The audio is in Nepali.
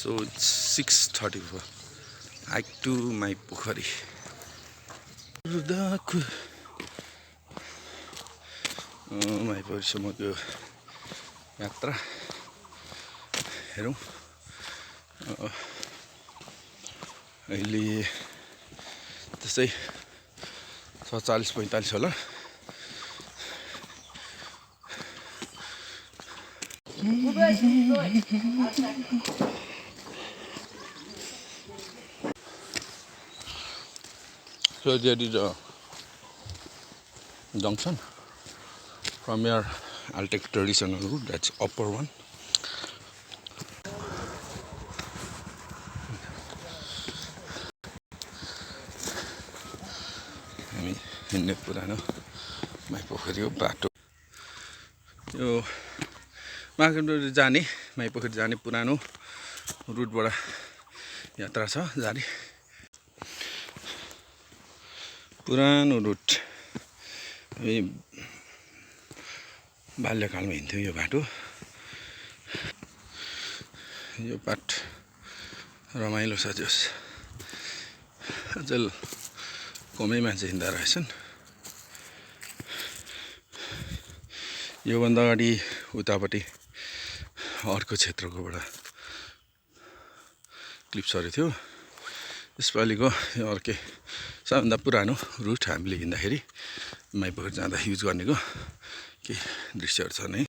So it's 6:34. Hike to Maipokhari. Maipokhariसम्मको यात्रा हेरौँ। अहिले त्यसै 47-45 होला। So there is a junction. From here, I'll take traditional route. That's upper one. हामी हिँड्ने पुरानो माइपोखरीको बाटो। यो माइपोखरी जाने पुरानो रुटबाट यात्रा छ जारी। पुरानो रुट बाल्यकालमा हिँड्थ्यो यो बाटो। यो बाट रमाइलो छ। जस अचेल कमै मान्छे हिँड्दा रहेछन्। योभन्दा अगाडि उतापट्टि अर्को क्षेत्रकोबाट क्लिप्सहरू थियो। यसपालिको यो अर्कै सबभन्दा पुरानो रुट हामीले हिँड्दाखेरि माइपोखरी जाँदा युज गर्नेको केही दृश्यहरू छ नै।